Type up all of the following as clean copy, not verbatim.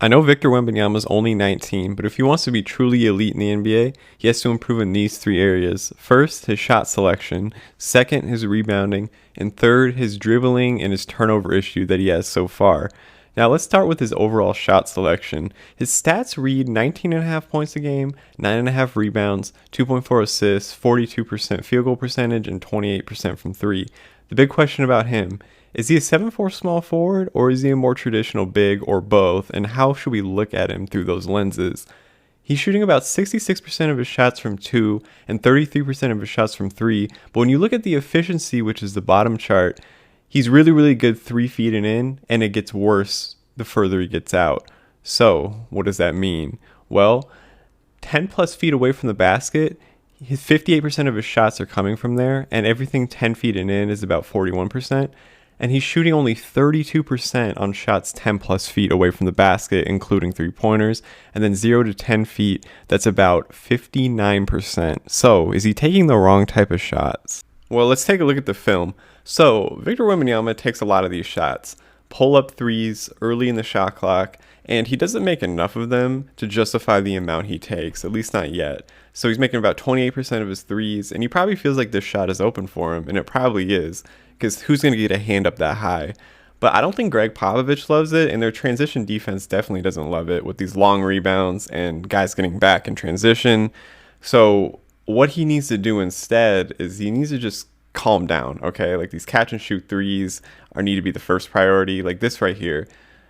I know Victor Wembanyama is only 19, but if he wants to be truly elite in the NBA, he has to improve in these three areas. First, his shot selection. Second, his rebounding. And third, his dribbling and his turnover issue that he has so far. Now let's start with his overall shot selection. His stats read 19.5 points a game, 9.5 rebounds, 2.4 assists, 42% field goal percentage, and 28% from three. The big question about him: is he a 7'4" small forward, or is he a more traditional big, or both, and how should we look at him through those lenses? He's shooting about 66% of his shots from 2 and 33% of his shots from 3, but when you look at the efficiency, which is the bottom chart, he's really, really good 3 feet and in, and it gets worse the further he gets out. So, what does that mean? Well, 10 plus feet away from the basket, his 58% of his shots are coming from there, and everything 10 feet and in is about 41%. And he's shooting only 32% on shots 10 plus feet away from the basket, including three-pointers, and then 0 to 10 feet, that's about 59%. So, is he taking the wrong type of shots? Well, let's take a look at the film. So, Victor Wembanyama takes a lot of these shots, pull-up threes early in the shot clock, and he doesn't make enough of them to justify the amount he takes, at least not yet. So he's making about 28% of his threes, and he probably feels like this shot is open for him, and it probably is, because who's going to get a hand up that high? But I don't think Greg Popovich loves it, and their transition defense definitely doesn't love it with these long rebounds and guys getting back in transition. So what he needs to do instead is he needs to just calm down, okay? Like these catch and shoot threes need to be the first priority. Like this right here,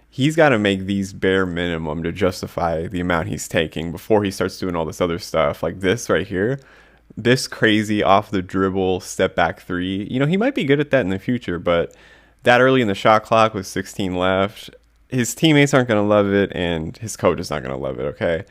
he's got to make these bare minimum to justify the amount he's taking before he starts doing all this other stuff. Like this right here, this crazy off the dribble step back three. You know, he might be good at that in the future, but that early in the shot clock with 16 left, his teammates aren't going to love it, and his coach is not going to love it, okay?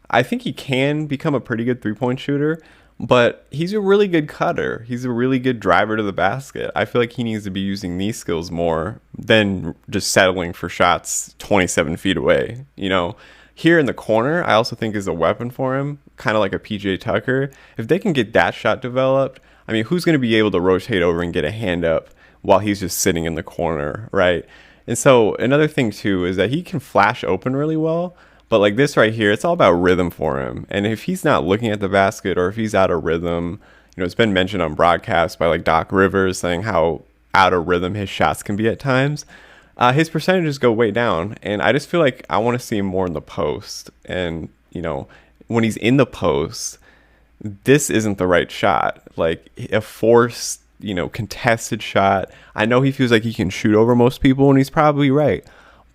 I think he can become a pretty good three-point shooter, but he's a really good cutter. He's a really good driver to the basket. I feel like he needs to be using these skills more than just settling for shots 27 feet away. You know, here in the corner, I also think is a weapon for him, kind of like a PJ Tucker. If they can get that shot developed, I mean, who's going to be able to rotate over and get a hand up while he's just sitting in the corner, right? And so another thing, too, is that he can flash open really well. But like this right here, it's all about rhythm for him. And if he's not looking at the basket, or if he's out of rhythm, you know, it's been mentioned on broadcasts by like Doc Rivers saying how out of rhythm his shots can be at times. His percentages go way down. And I just feel like I want to see him more in the post. And, you know, when he's in the post, this isn't the right shot. Like a forced, you know, contested shot. I know he feels like he can shoot over most people, and he's probably right.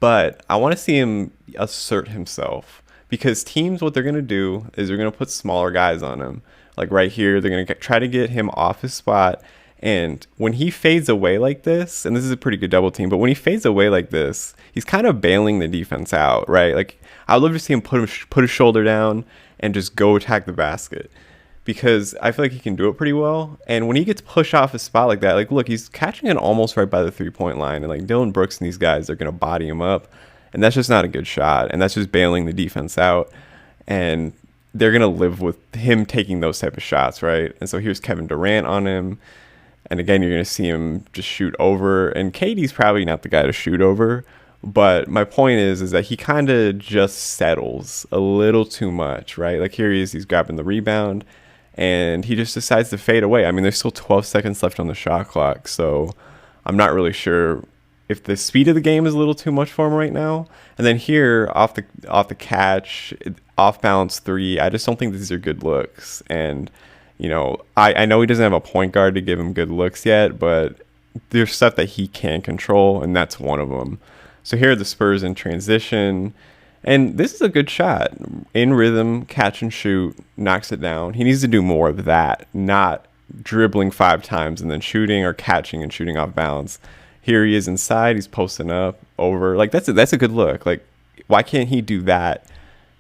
But I want to see him assert himself, because teams, what they're going to do is they're going to put smaller guys on him. Like right here, they're going to try to get him off his spot. And when he fades away like this, and this is a pretty good double team, but when he fades away like this, he's kind of bailing the defense out, right? Like I'd love to see him put his shoulder down and just go attack the basket, because I feel like he can do it pretty well. And when he gets pushed off his spot like that, like, look, he's catching it almost right by the three-point line. And, like, Dylan Brooks and these guys, they're going to body him up. And that's just not a good shot. And that's just bailing the defense out. And they're going to live with him taking those type of shots, right? And so here's Kevin Durant on him. And, again, you're going to see him just shoot over. And KD's probably not the guy to shoot over. But my point is that he kind of just settles a little too much, right? Like, here he is. He's grabbing the rebound, and he just decides to fade away. I mean, there's still 12 seconds left on the shot clock, so I'm not really sure if the speed of the game is a little too much for him right now. And then here, off the catch, off balance three, I just don't think these are good looks. And, you know, I know he doesn't have a point guard to give him good looks yet, but there's stuff that he can control, and that's one of them. So here are the Spurs in transition. And this is a good shot. In rhythm, catch and shoot, knocks it down. He needs to do more of that, not dribbling 5 times and then shooting, or catching and shooting off bounds. Here he is inside. He's posting up, over. Like, that's a good look. Like, why can't he do that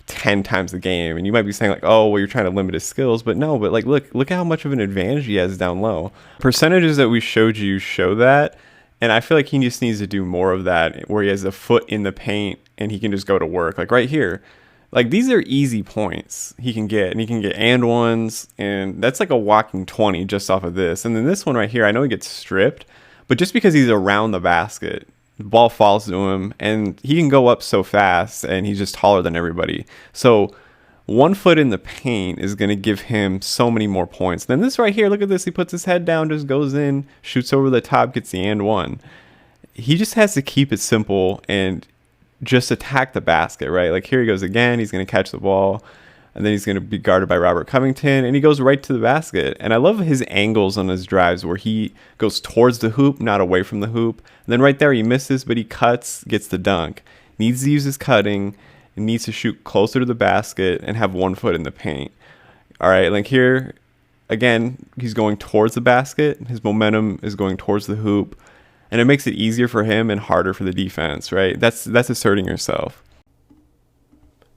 10 times a game? And you might be saying, like, oh, well, you're trying to limit his skills. But no, but, like, look at how much of an advantage he has down low. Percentages that we showed you show that. And I feel like he just needs to do more of that, where he has a foot in the paint and he can just go to work. Like right here, like these are easy points he can get, and he can get and ones, and that's like a walking 20 just off of this. And then this one right here, I know he gets stripped, but just because he's around the basket, The ball falls to him, and he can go up so fast, and he's just taller than everybody. So 1 foot in the paint is going to give him so many more points. Then this right here, look at this. He puts his head down, just goes in, shoots over the top, gets the and one. He just has to keep it simple and just attack the basket, right? Like here he goes again. He's going to catch the ball, and then he's going to be guarded by Robert Covington, and he goes right to the basket. And I love his angles on his drives where he goes towards the hoop, not away from the hoop. And then right there he misses, but he cuts, gets the dunk. Needs to use his cutting, and needs to shoot closer to the basket and have 1 foot in the paint. All right, like here, again, he's going towards the basket. His momentum is going towards the hoop, and it makes it easier for him and harder for the defense, right? That's asserting yourself.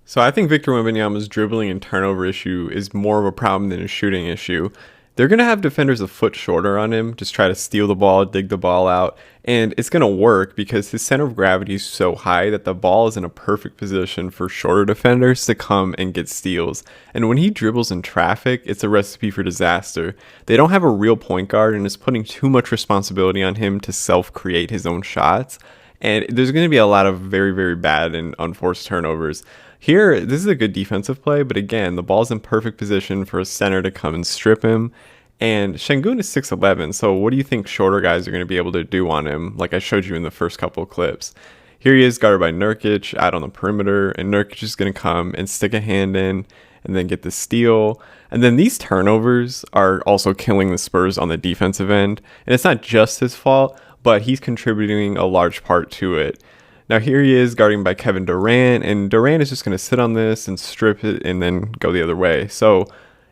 So I think Victor Wembanyama's dribbling and turnover issue is more of a problem than a shooting issue. They're going to have defenders a foot shorter on him, just try to steal the ball, dig the ball out, and it's going to work because his center of gravity is so high that the ball is in a perfect position for shorter defenders to come and get steals. And when he dribbles in traffic, it's a recipe for disaster. They don't have a real point guard, and it's putting too much responsibility on him to self-create his own shots. And there's going to be a lot of very, very bad and unforced turnovers. Here, this is a good defensive play, but again, the ball's in perfect position for a center to come and strip him. And Şengün is 6'11", so what do you think shorter guys are going to be able to do on him, like I showed you in the first couple of clips? Here he is guarded by Nurkic out on the perimeter, and Nurkic is going to come and stick a hand in and then get the steal. And then these turnovers are also killing the Spurs on the defensive end. And it's not just his fault, but he's contributing a large part to it. Now here he is guarding by Kevin Durant, and Durant is just going to sit on this and strip it and then go the other way. So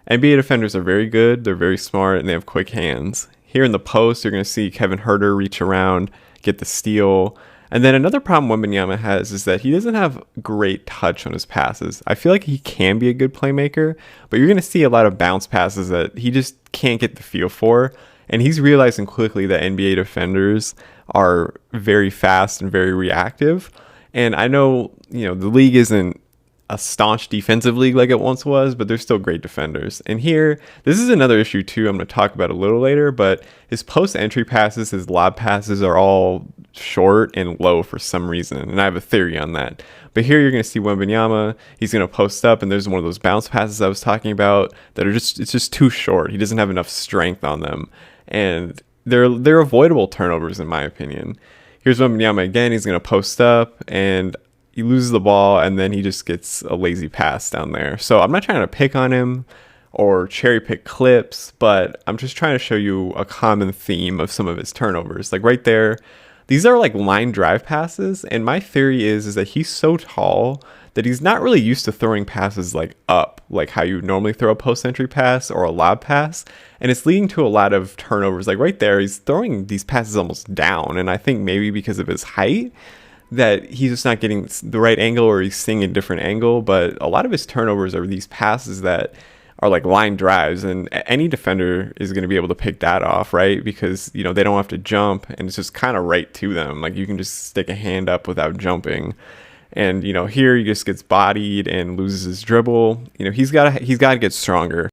NBA defenders are very good, they're very smart, and they have quick hands. Here in the post, you're going to see Kevin Huerter reach around, get the steal. And then another problem Wembanyama has is that he doesn't have great touch on his passes. I feel like he can be a good playmaker, but you're going to see a lot of bounce passes that he just can't get the feel for. And he's realizing quickly that NBA defenders are very fast and very reactive. And I know, the league isn't a staunch defensive league like it once was, but they're still great defenders. And here, this is another issue too I'm going to talk about a little later, but his post-entry passes, his lob passes are all short and low for some reason. And I have a theory on that. But here you're going to see Wembanyama, he's going to post up, and there's one of those bounce passes I was talking about that are it's just too short. He doesn't have enough strength on them. And they're avoidable turnovers in my opinion. Here's Wembanyama again. He's going to post up and he loses the ball, and then he just gets a lazy pass down there. So I'm not trying to pick on him or cherry pick clips, but I'm just trying to show you a common theme of some of his turnovers. Like right there, these are like line drive passes, and my theory is that he's so tall that he's not really used to throwing passes like up, like how you normally throw a post-entry pass or a lob pass, and it's leading to a lot of turnovers. Like right there, he's throwing these passes almost down, and I think maybe because of his height that he's just not getting the right angle, or he's seeing a different angle. But a lot of his turnovers are these passes that are like line drives, and any defender is going to be able to pick that off, right? Because they don't have to jump, and it's just kind of right to them. Like you can just stick a hand up without jumping. And here he just gets bodied and loses his dribble. He's got to get stronger.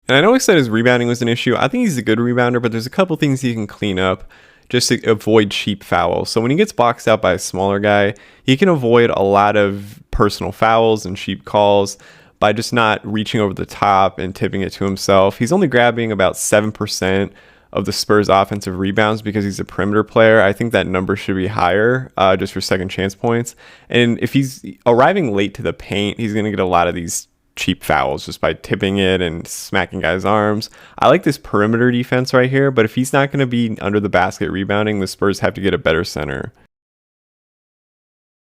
And I know I said his rebounding was an issue. I think he's a good rebounder, but there's a couple things he can clean up just to avoid cheap fouls. So when he gets boxed out by a smaller guy, he can avoid a lot of personal fouls and cheap calls by just not reaching over the top and tipping it to himself. He's only grabbing about 7% of the Spurs offensive rebounds because he's a perimeter player. I think that number should be higher just for second chance points. And if he's arriving late to the paint, he's going to get a lot of these cheap fouls just by tipping it and smacking guys' arms. I like this perimeter defense right here, but if he's not going to be under the basket rebounding, the Spurs have to get a better center.